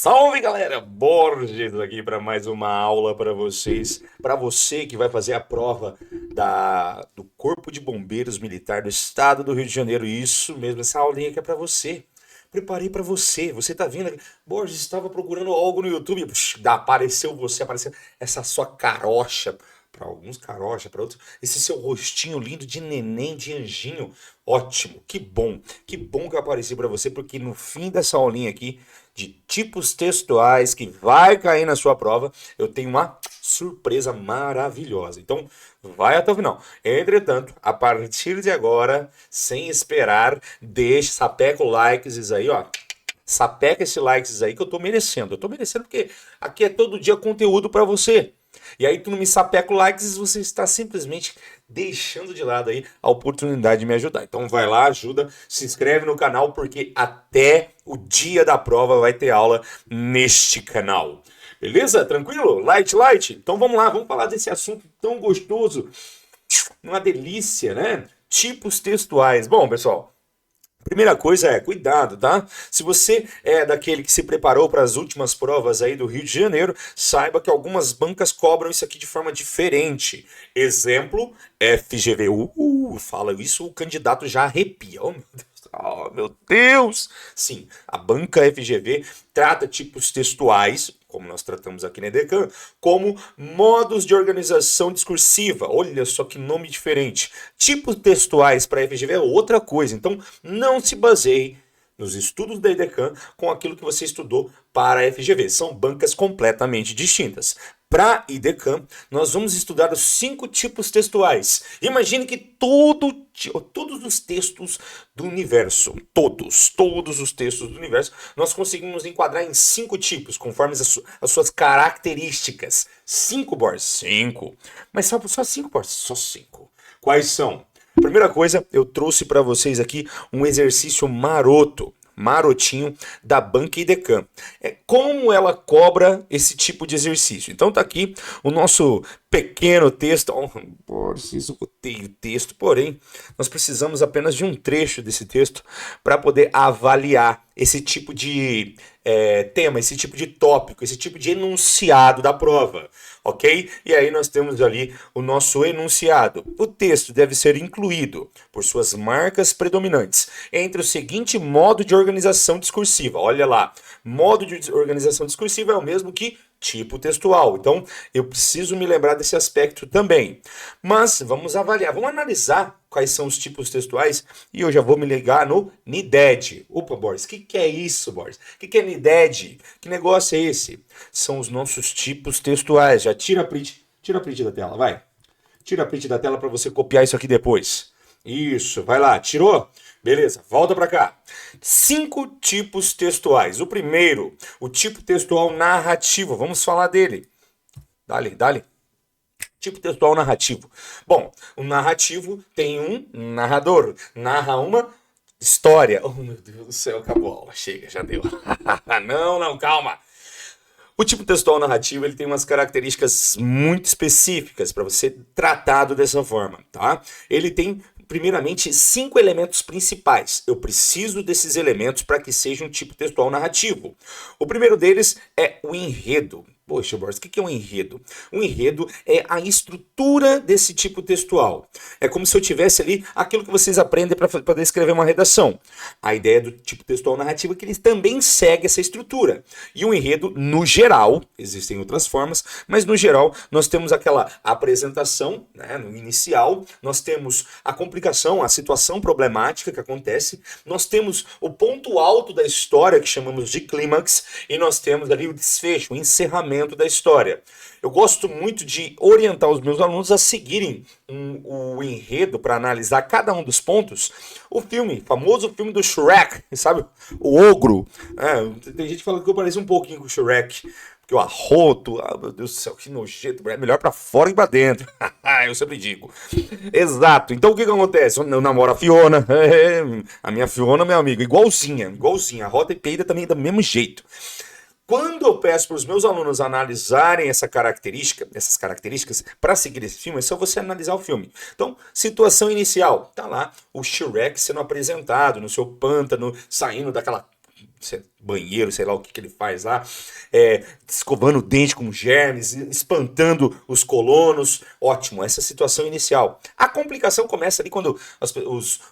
Salve galera, Borges aqui para mais uma aula para vocês, para você que vai fazer a prova do Corpo de Bombeiros Militar do Estado do Rio de Janeiro. Isso mesmo, essa aulinha aqui é para você. Preparei para você. Você tá vindo aqui. Borges estava procurando algo no YouTube, apareceu você, apareceu essa sua carocha. Para alguns carocha, para outros, esse seu rostinho lindo de neném, de anjinho, ótimo, que bom que eu apareci para você, porque no fim dessa aulinha aqui de tipos textuais que vai cair na sua prova, eu tenho uma surpresa maravilhosa. Então, vai até o final. Entretanto, a partir de agora, sem esperar, deixe, sapeca o likes aí, ó. Sapeca esse likes aí que eu tô merecendo. Eu tô merecendo porque aqui é todo dia conteúdo para você. E aí tu não me sapeca o likes, você está simplesmente deixando de lado aí a oportunidade de me ajudar. Então vai lá, ajuda, se inscreve no canal porque até o dia da prova vai ter aula neste canal. Beleza? Tranquilo? Light? Então vamos lá, vamos falar desse assunto tão gostoso. Uma delícia, né? Tipos textuais. Bom, pessoal, primeira coisa é cuidado, tá? Se você é daquele que se preparou para as últimas provas aí do Rio de Janeiro, saiba que algumas bancas cobram isso aqui de forma diferente. Exemplo, FGV. Fala isso, o candidato já arrepia. Oh, meu Deus. Oh, meu Deus! Sim, a banca FGV trata tipos textuais, como nós tratamos aqui na EDECAN, como modos de organização discursiva. Olha só que nome diferente. Tipos textuais para a FGV é outra coisa. Então, não se baseie nos estudos da EDECAN com aquilo que você estudou para a FGV. São bancas completamente distintas. Para a IDECAN, nós vamos estudar os 5 tipos textuais. Imagine que todos os textos do universo, todos os textos do universo, nós conseguimos enquadrar em 5 tipos, conforme as suas características. 5, Borges? 5. Mas só 5, Borges? Só 5. Quais são? Primeira coisa, eu trouxe para vocês aqui um exercício marotinho da banca IDECAN. Como ela cobra esse tipo de exercício. Então tá aqui o nosso pequeno texto. Preciso ter o texto, porém, nós precisamos apenas de um trecho desse texto para poder avaliar esse tipo de tema, esse tipo de tópico, esse tipo de enunciado da prova, ok? E aí nós temos ali o nosso enunciado. O texto deve ser incluído, por suas marcas predominantes, entre o seguinte modo de organização discursiva. Olha lá, modo de organização discursiva é o mesmo que tipo textual. Então, eu preciso me lembrar desse aspecto também. Mas vamos avaliar, vamos analisar quais são os tipos textuais e eu já vou me ligar no NIDED. Opa, Borges, o que é isso, Borges? O que é NIDED? Que negócio é esse? São os nossos tipos textuais. Já tira a print da tela, vai. Tira a print da tela para você copiar isso aqui depois. Isso, vai lá, tirou? Beleza, volta para cá. 5 tipos textuais. O primeiro, o tipo textual narrativo. Vamos falar dele. Dale. Tipo textual narrativo. Bom, o narrativo tem um narrador. Narra uma história. Oh, meu Deus do céu, acabou a aula. Chega, já deu. Não, calma. O tipo textual narrativo ele tem umas características muito específicas para você tratado dessa forma, tá? Ele tem primeiramente 5 elementos principais. Eu preciso desses elementos para que seja um tipo textual narrativo. O primeiro deles é o enredo. Poxa, Boris, o que é um enredo? Um enredo é a estrutura desse tipo textual. É como se eu tivesse ali aquilo que vocês aprendem para poder escrever uma redação. A ideia do tipo textual narrativo é que ele também segue essa estrutura. E o enredo, no geral, existem outras formas, mas no geral nós temos aquela apresentação, né, no inicial, nós temos a complicação, a situação problemática que acontece, nós temos o ponto alto da história, que chamamos de clímax, e nós temos ali o desfecho, o encerramento da história. Eu gosto muito de orientar os meus alunos a seguirem o enredo para analisar cada um dos pontos. O famoso filme do Shrek, sabe? O ogro. Tem gente falando que eu pareço um pouquinho com o Shrek. Porque o arroto, meu Deus do céu, que nojento. É melhor para fora que para dentro. Eu sempre digo. Exato. Então o que acontece? Eu namoro a Fiona. A minha Fiona, meu amigo, igualzinha. A rota e peida também é do mesmo jeito. Quando eu peço para os meus alunos analisarem essas características, para seguir esse filme, é só você analisar o filme. Então, situação inicial, tá lá o Shrek sendo apresentado no seu pântano, saindo daquela banheiro, sei lá o que ele faz lá, escovando o dente com germes, espantando os colonos. Ótimo, essa situação inicial. A complicação começa ali quando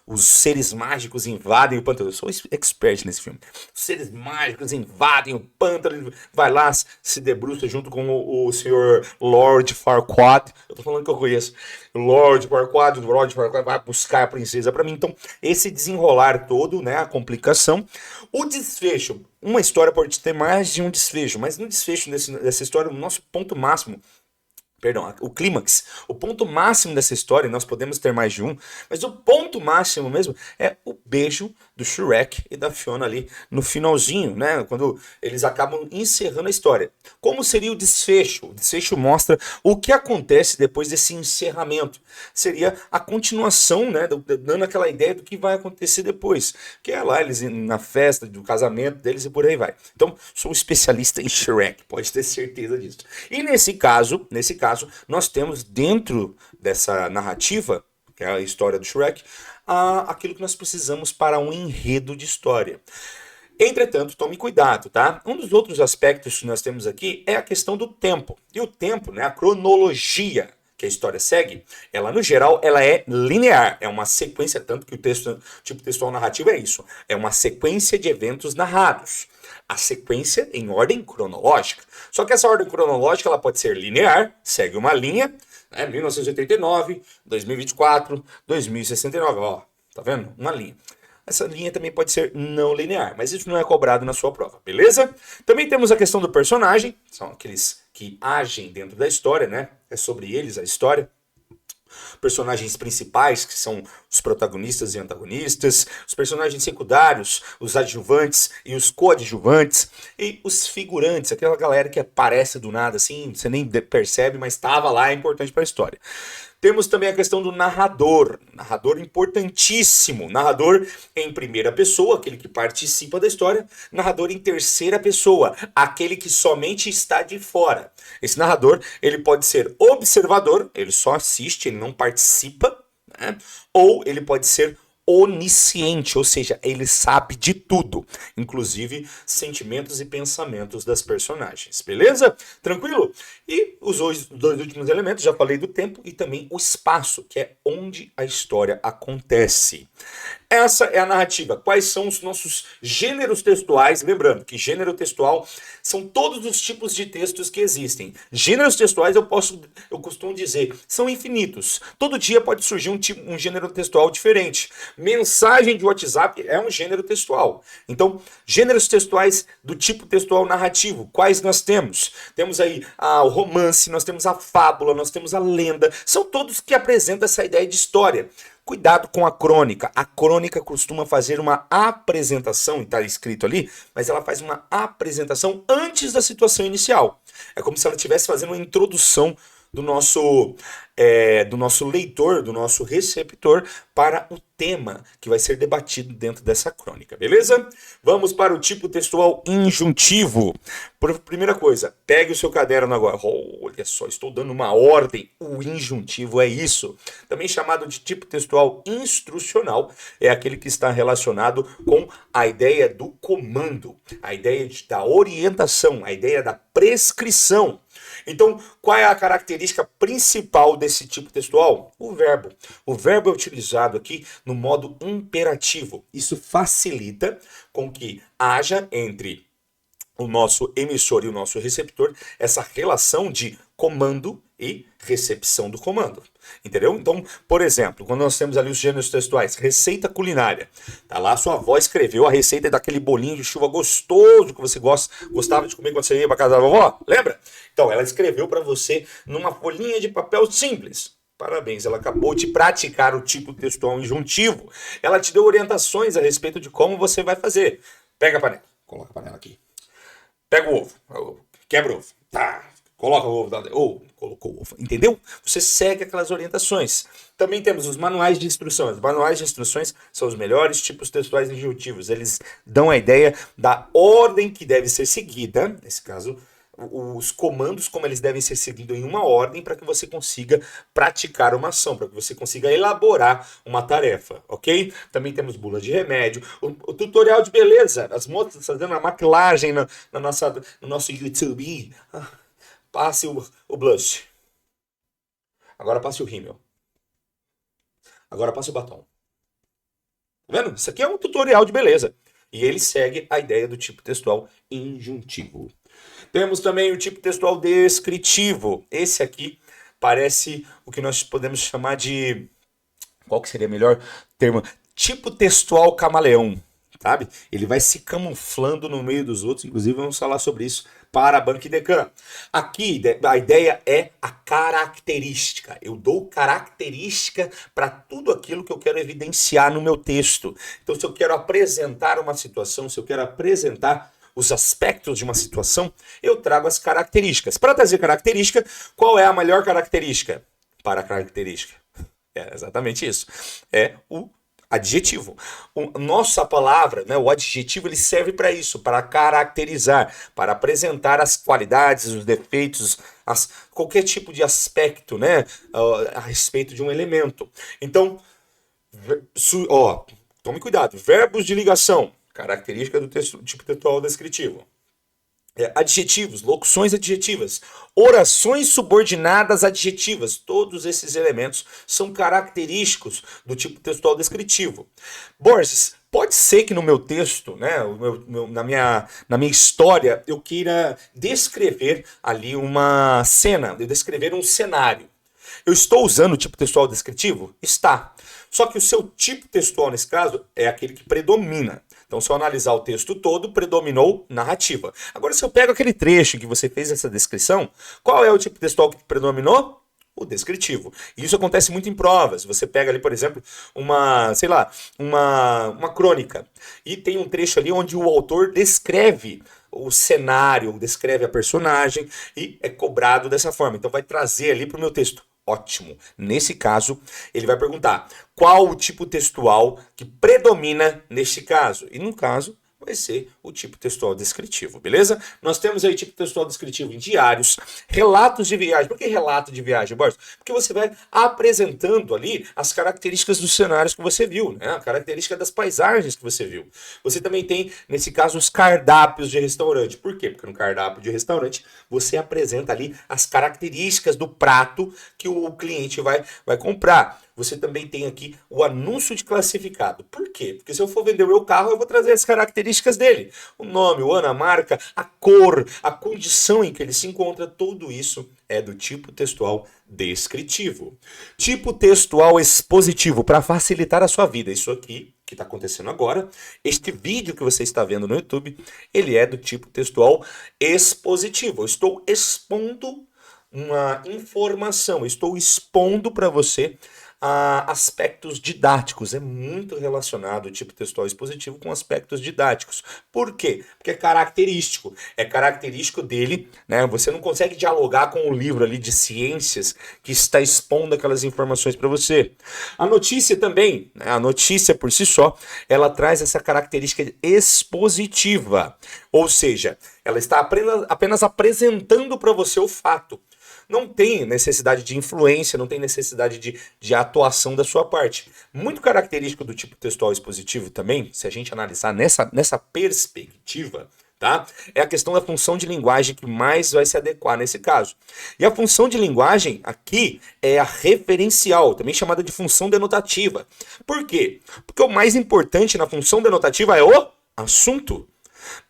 os seres mágicos invadem o pântano. Eu sou expert nesse filme. Os seres mágicos invadem o pântano, ele vai lá, se debruça junto com o senhor Lord Farquaad. Eu tô falando que eu conheço. Lord Farquaad vai buscar a princesa para mim. Então, esse desenrolar todo, né, a complicação. O desfecho. Uma história pode ter mais de um desfecho, mas no desfecho dessa história, o nosso ponto máximo, perdão, o clímax, o ponto máximo dessa história, nós podemos ter mais de um, mas o ponto máximo mesmo é o beijo do Shrek e da Fiona ali no finalzinho, né? Quando eles acabam encerrando a história. Como seria o desfecho? O desfecho mostra o que acontece depois desse encerramento. Seria a continuação, né? Dando aquela ideia do que vai acontecer depois. Que é lá eles na festa do casamento deles e por aí vai. Então, sou especialista em Shrek, pode ter certeza disso. E nesse caso, nós temos dentro dessa narrativa, que é a história do Shrek, aquilo que nós precisamos para um enredo de história. Entretanto, tome cuidado, tá? Um dos outros aspectos que nós temos aqui é a questão do tempo. E o tempo, né, a cronologia que a história segue, ela no geral, ela é linear, é uma sequência, tanto que o tipo textual narrativo é isso, é uma sequência de eventos narrados. A sequência em ordem cronológica. Só que essa ordem cronológica ela pode ser linear, segue uma linha, né, 1989, 2024, 2069, ó, tá vendo? Uma linha. Essa linha também pode ser não linear, mas isso não é cobrado na sua prova, beleza? Também temos a questão do personagem, são aqueles que agem dentro da história, né? É sobre eles a história. Personagens principais, que são os protagonistas e antagonistas, os personagens secundários, os adjuvantes e os coadjuvantes, e os figurantes, aquela galera que aparece do nada assim, você nem percebe, mas estava lá, é importante para a história. Temos também a questão do narrador importantíssimo, narrador em primeira pessoa, aquele que participa da história, narrador em terceira pessoa, aquele que somente está de fora. Esse narrador, ele pode ser observador, ele só assiste, ele não participa, né? Ou ele pode ser onisciente, ou seja, ele sabe de tudo, inclusive sentimentos e pensamentos das personagens, beleza? Tranquilo? E os dois últimos elementos, já falei do tempo e também o espaço, que é onde a história acontece. Essa é a narrativa. Quais são os nossos gêneros textuais? Lembrando que gênero textual são todos os tipos de textos que existem. Gêneros textuais eu costumo dizer, são infinitos. Todo dia pode surgir um gênero textual diferente. Mensagem de WhatsApp é um gênero textual. Então, gêneros textuais do tipo textual narrativo, quais nós temos? Temos aí o romance, nós temos a fábula, nós temos a lenda. São todos que apresentam essa ideia de história. Cuidado com a crônica. A crônica costuma fazer uma apresentação, está escrito ali, mas ela faz uma apresentação antes da situação inicial. É como se ela estivesse fazendo uma introdução do nosso leitor, do nosso receptor, para o tema que vai ser debatido dentro dessa crônica, beleza? Vamos para o tipo textual injuntivo. Primeira coisa, pegue o seu caderno agora. Olha só, estou dando uma ordem. O injuntivo é isso. Também chamado de tipo textual instrucional, é aquele que está relacionado com a ideia do comando, a ideia da orientação, a ideia da prescrição. Então, qual é a característica principal desse tipo textual? O verbo. O verbo é utilizado aqui no modo imperativo. Isso facilita com que haja entre o nosso emissor e o nosso receptor essa relação de comando e recepção do comando. Entendeu? Então, por exemplo, quando nós temos ali os gêneros textuais, receita culinária. Tá lá, sua avó escreveu a receita daquele bolinho de chuva gostoso que você gostava de comer quando você ia para casa da vovó. Lembra? Então, ela escreveu para você numa folhinha de papel simples. Parabéns, ela acabou de praticar o tipo textual injuntivo. Ela te deu orientações a respeito de como você vai fazer. Pega a panela. Coloca a panela aqui. Pega o ovo. Quebra o ovo. Tá. Coloca o ovo, colocou o ovo, entendeu? Você segue aquelas orientações. Também temos os manuais de instruções. Os manuais de instruções são os melhores tipos textuais injuntivos. Eles dão a ideia da ordem que deve ser seguida, nesse caso, os comandos como eles devem ser seguidos em uma ordem para que você consiga praticar uma ação, para que você consiga elaborar uma tarefa, ok? Também temos bula de remédio, o tutorial de beleza, as moças fazendo a maquilagem no nosso YouTube. Passe o blush. Agora passe o rímel. Agora passe o batom. Tá vendo? Isso aqui é um tutorial de beleza. E ele segue a ideia do tipo textual injuntivo. Temos também o tipo textual descritivo. Esse aqui parece o que nós podemos chamar de... Qual que seria o melhor termo? Tipo textual camaleão, sabe? Ele vai se camuflando no meio dos outros. Inclusive, vamos falar sobre isso para a Banco Idecam. Aqui, a ideia é a característica. Eu dou característica para tudo aquilo que eu quero evidenciar no meu texto. Então, se eu quero apresentar uma situação, se eu quero apresentar os aspectos de uma situação, eu trago as características. Para trazer característica, qual é a melhor característica? Para a característica. É exatamente isso. É o adjetivo. Nossa palavra, né, o adjetivo, ele serve para isso, para caracterizar, para apresentar as qualidades, os defeitos, qualquer tipo de aspecto, né, a respeito de um elemento. Então, tome cuidado. Verbos de ligação, característica do tipo textual descritivo. Adjetivos, locuções adjetivas, orações subordinadas adjetivas, todos esses elementos são característicos do tipo textual descritivo. Borges, pode ser que no meu texto, né, na minha história, eu queira descrever ali uma cena, descrever um cenário. Eu estou usando o tipo textual descritivo? Está. Só que o seu tipo textual, nesse caso, é aquele que predomina. Então, se eu analisar o texto todo, predominou narrativa. Agora, se eu pego aquele trecho em que você fez essa descrição, qual é o tipo textual que predominou? O descritivo. E isso acontece muito em provas. Você pega ali, por exemplo, uma crônica. E tem um trecho ali onde o autor descreve o cenário, descreve a personagem e é cobrado dessa forma. Então, vai trazer ali para o meu texto. Ótimo. Nesse caso, ele vai perguntar qual o tipo textual que predomina neste caso. E no caso, vai ser o tipo textual descritivo, beleza? Nós temos aí tipo textual descritivo em diários, relatos de viagem. Por que relato de viagem, Borges? Porque você vai apresentando ali as características dos cenários que você viu, né? A característica das paisagens que você viu. Você também tem, nesse caso, os cardápios de restaurante. Por quê? Porque no cardápio de restaurante você apresenta ali as características do prato que o cliente vai comprar. Você também tem aqui o anúncio de classificado. Por quê? Porque se eu for vender o meu carro, eu vou trazer as características dele. O nome, o ano, a marca, a cor, a condição em que ele se encontra, tudo isso é do tipo textual descritivo. Tipo textual expositivo, para facilitar a sua vida. Isso aqui que está acontecendo agora, este vídeo que você está vendo no YouTube, ele é do tipo textual expositivo. Eu estou expondo uma informação, estou expondo para você aspectos didáticos. É muito relacionado o tipo textual expositivo com aspectos didáticos. Por quê? Porque é característico dele, né? Você não consegue dialogar com o livro ali de ciências que está expondo aquelas informações para você. A notícia também, né? A notícia por si só, ela traz essa característica expositiva, ou seja, ela está apenas apresentando para você o fato. Não tem necessidade de influência, não tem necessidade de atuação da sua parte. Muito característico do tipo textual expositivo também, se a gente analisar nessa perspectiva, tá? É a questão da função de linguagem que mais vai se adequar nesse caso. E a função de linguagem aqui é a referencial, também chamada de função denotativa. Por quê? Porque o mais importante na função denotativa é o assunto.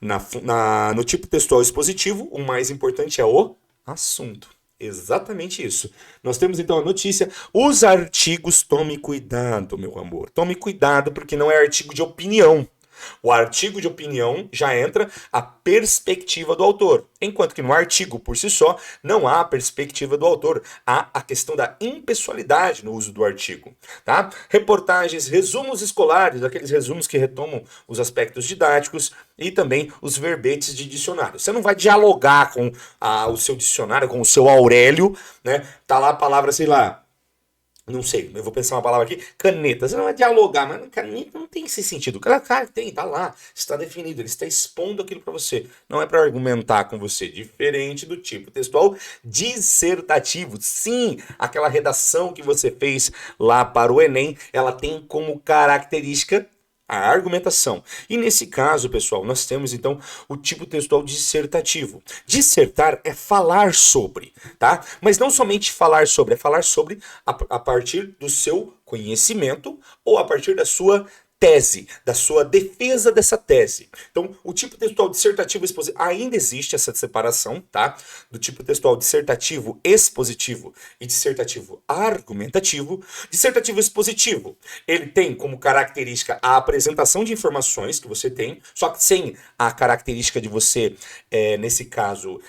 No tipo textual expositivo, o mais importante é o assunto. Exatamente isso. Nós temos então a notícia. Os artigos, tome cuidado, meu amor. Tome cuidado porque não é artigo de opinião. O artigo de opinião já entra a perspectiva do autor, enquanto que no artigo por si só não há a perspectiva do autor, há a questão da impessoalidade no uso do artigo, tá? Reportagens, resumos escolares, aqueles resumos que retomam os aspectos didáticos e também os verbetes de dicionário. Você não vai dialogar com o seu dicionário, com o seu Aurélio, né? Tá lá a palavra, sei lá, Não sei, eu vou pensar uma palavra aqui. Caneta. Você não vai dialogar, mas caneta não tem esse sentido. Cara, tem, tá lá. Está definido. Ele está expondo aquilo para você. Não é para argumentar com você. Diferente do tipo textual dissertativo. Sim, aquela redação que você fez lá para o Enem, ela tem como característica a argumentação. E nesse caso, pessoal, nós temos então o tipo textual dissertativo. Dissertar é falar sobre, tá? Mas não somente falar sobre, é falar sobre a partir do seu conhecimento ou a partir da sua tese, da sua defesa dessa tese. Então, o tipo textual dissertativo expositivo, ainda existe essa separação, tá? Do tipo textual dissertativo expositivo e dissertativo argumentativo. Dissertativo expositivo, ele tem como característica a apresentação de informações que você tem, só que sem a característica de você, nesse caso,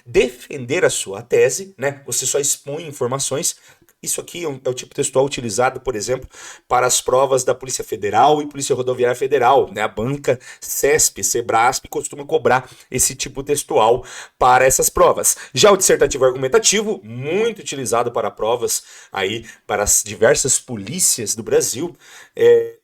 defender a sua tese, né? Você só expõe informações. Isso aqui é o tipo textual utilizado, por exemplo, para as provas da Polícia Federal e Polícia Rodoviária Federal, né? A banca CESP, Sebrasp costuma cobrar esse tipo textual para essas provas. Já o dissertativo argumentativo, muito utilizado para provas aí para as diversas polícias do Brasil,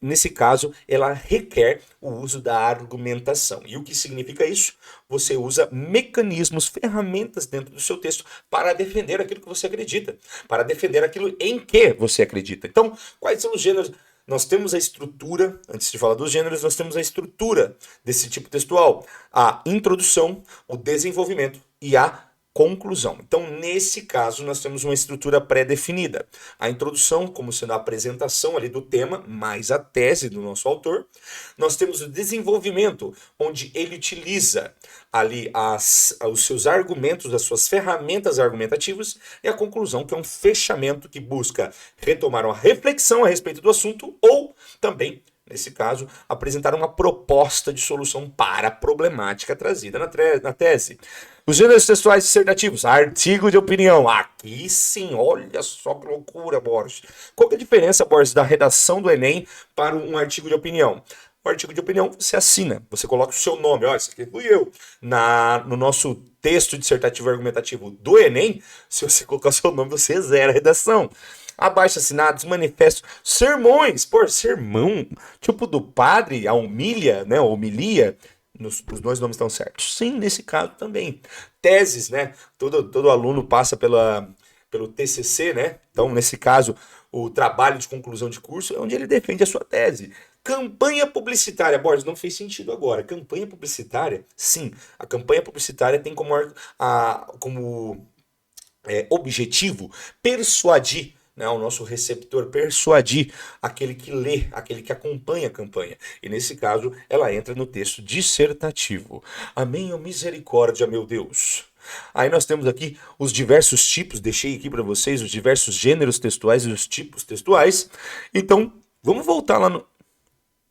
nesse caso, ela requer o uso da argumentação. E o que significa isso? Você usa mecanismos, ferramentas dentro do seu texto para defender aquilo que você acredita, para defender aquilo em que você acredita. Então, quais são os gêneros? Nós temos a estrutura, antes de falar dos gêneros, nós temos a estrutura desse tipo textual: a introdução, o desenvolvimento e a conclusão. Então, nesse caso, nós temos uma estrutura pré-definida. A introdução, como sendo a apresentação ali do tema, mais a tese do nosso autor. Nós temos o desenvolvimento, onde ele utiliza ali os seus argumentos, as suas ferramentas argumentativas, e a conclusão, que é um fechamento que busca retomar uma reflexão a respeito do assunto ou também, nesse caso, apresentar uma proposta de solução para a problemática trazida na tese. Os gêneros textuais dissertativos, artigo de opinião. Aqui sim, olha só que loucura, Borges. Qual que é a diferença, Borges, da redação do Enem para um artigo de opinião? O artigo de opinião você assina, você coloca o seu nome, olha, isso aqui fui eu. No nosso texto dissertativo argumentativo do Enem, se você colocar o seu nome, você zera a redação. Abaixo assinados, manifestos, sermões, sermão, tipo do padre, a humilha, né, homilia, os dois nomes estão certos. Sim, nesse caso também. Teses, né, todo aluno passa pelo TCC, né, então nesse caso, o trabalho de conclusão de curso é onde ele defende a sua tese. Campanha publicitária, Borges, não fez sentido agora. Campanha publicitária, sim, a campanha publicitária tem como objetivo persuadir, né, o nosso receptor, persuadir aquele que lê, aquele que acompanha a campanha. E nesse caso, ela entra no texto dissertativo. Amém, ó misericórdia, meu Deus. Aí nós temos aqui os diversos tipos, deixei aqui para vocês os diversos gêneros textuais e os tipos textuais. Então, vamos voltar lá no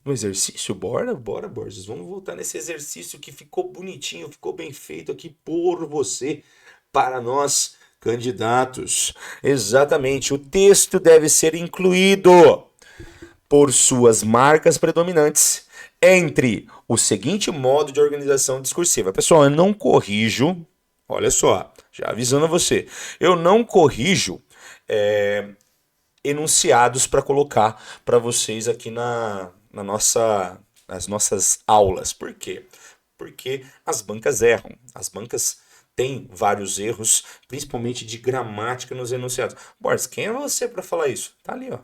exercício? Bora, Borges. Vamos voltar nesse exercício que ficou bonitinho, ficou bem feito aqui por você, para nós, candidatos. Exatamente, o texto deve ser incluído por suas marcas predominantes entre o seguinte modo de organização discursiva. Pessoal, eu não corrijo, olha só, já avisando a você, eu não corrijo enunciados para colocar para vocês aqui nas nossas aulas. Por quê? Porque as bancas erram, as bancas tem vários erros, principalmente de gramática nos enunciados. Borges, quem é você para falar isso? Tá ali, ó.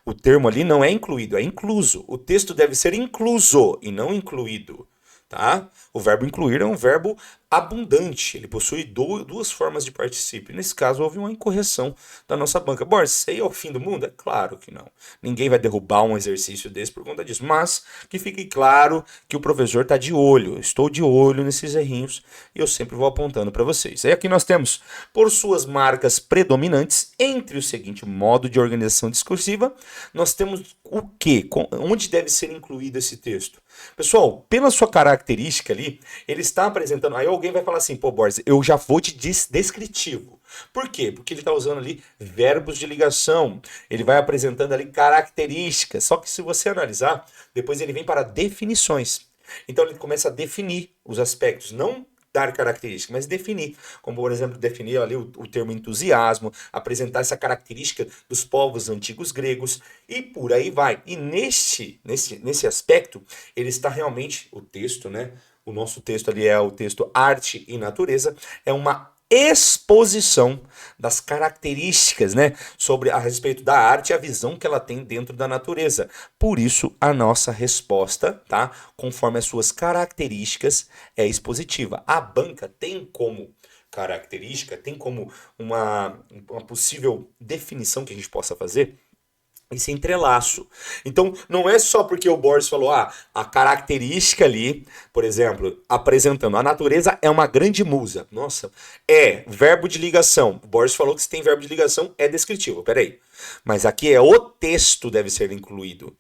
O termo ali não é incluído, é incluso. O texto deve ser incluso e não incluído, tá? O verbo incluir é um verbo abundante, ele possui duas formas de particípio. Nesse caso, houve uma incorreção da nossa banca. Borges, isso aí é o fim do mundo? É claro que não. Ninguém vai derrubar um exercício desse por conta disso. Mas que fique claro que o professor está de olho. Estou de olho nesses errinhos e eu sempre vou apontando para vocês. Aí aqui nós temos, por suas marcas predominantes, entre o seguinte modo de organização discursiva, nós temos o quê? Onde deve ser incluído esse texto? Pessoal, pela sua característica ali, ele está apresentando. Aí alguém vai falar assim, pô, Borges, eu já vou de descritivo. Por quê? Porque ele está usando ali verbos de ligação. Ele vai apresentando ali características. Só que se você analisar, depois ele vem para definições. Então ele começa a definir os aspectos, não dar característica, mas definir, como por exemplo definir ali o termo entusiasmo, apresentar essa característica dos povos antigos gregos e por aí vai. E nesse aspecto, ele está realmente, o texto, né? O nosso texto ali é o texto Arte e Natureza, é uma exposição das características, né, sobre a respeito da arte e a visão que ela tem dentro da natureza. Por isso, a nossa resposta, tá, conforme as suas características, é expositiva. A banca tem como característica, tem como uma possível definição que a gente possa fazer esse entrelaço. Então, não é só porque o Borges falou, a característica ali, por exemplo, apresentando, a natureza é uma grande musa. Nossa, verbo de ligação. O Borges falou que se tem verbo de ligação, é descritivo. Peraí. Mas aqui é o texto deve ser incluído.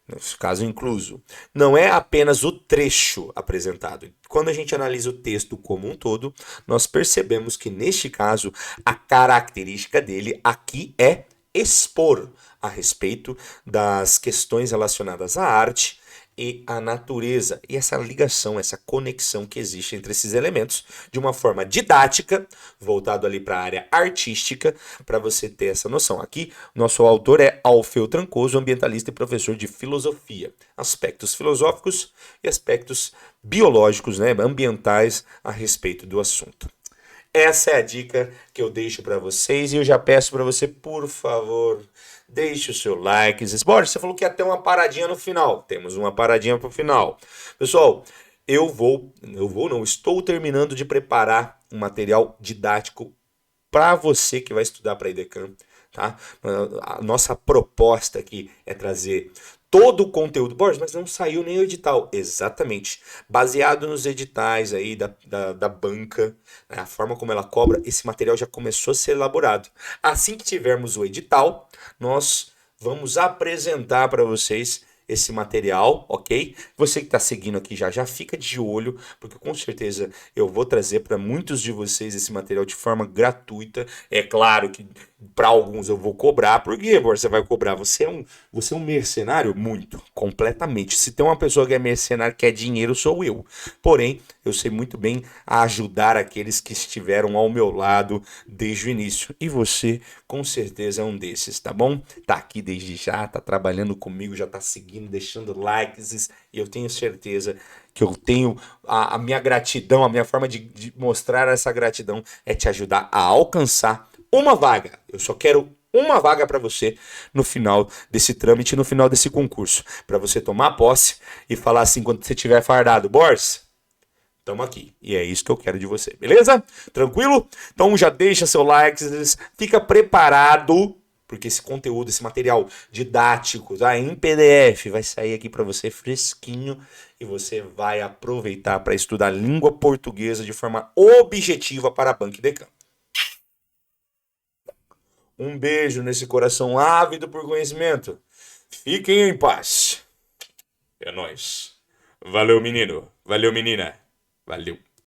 Nesse caso, incluso. Não é apenas o trecho apresentado. Quando a gente analisa o texto como um todo, nós percebemos que, neste caso, a característica dele aqui é expor a respeito das questões relacionadas à arte e à natureza. E essa ligação, essa conexão que existe entre esses elementos, de uma forma didática, voltado ali para a área artística, para você ter essa noção. Aqui, nosso autor é Alfeu Trancoso, ambientalista e professor de filosofia. Aspectos filosóficos e aspectos biológicos, né, ambientais a respeito do assunto. Essa é a dica que eu deixo para vocês e eu já peço para você, por favor, deixe o seu like. Borges, você falou que ia ter uma paradinha no final. Temos uma paradinha para o final. Pessoal, estou terminando de preparar um material didático para você que vai estudar para a IDECAM, tá? A nossa proposta aqui é trazer todo o conteúdo. Borges, mas não saiu nem o edital. Exatamente. Baseado nos editais aí da banca, né, a forma como ela cobra, esse material já começou a ser elaborado. Assim que tivermos o edital, nós vamos apresentar para vocês esse material, ok? Você que está seguindo aqui já fica de olho, porque com certeza eu vou trazer para muitos de vocês esse material de forma gratuita. É claro que para alguns eu vou cobrar. Por que você vai cobrar? Você é um mercenário? Muito, completamente. Se tem uma pessoa que é mercenário, quer dinheiro, sou eu. Porém, eu sei muito bem ajudar aqueles que estiveram ao meu lado desde o início. E você, com certeza, é um desses, tá bom? Tá aqui desde já, tá trabalhando comigo, já tá seguindo, deixando likes. E eu tenho certeza que eu tenho a minha gratidão, a minha forma de mostrar essa gratidão é te ajudar a alcançar uma vaga. Eu só quero uma vaga para você no final desse trâmite, no final desse concurso, para você tomar posse e falar assim quando você estiver fardado, Borges, estamos aqui. E é isso que eu quero de você, beleza? Tranquilo? Então já deixa seu like, fica preparado, porque esse conteúdo, esse material didático, tá, em PDF, vai sair aqui para você fresquinho e você vai aproveitar para estudar língua portuguesa de forma objetiva para a Banca IDECAM. Um beijo nesse coração ávido por conhecimento. Fiquem em paz. É nóis. Valeu, menino. Valeu, menina. Valeu.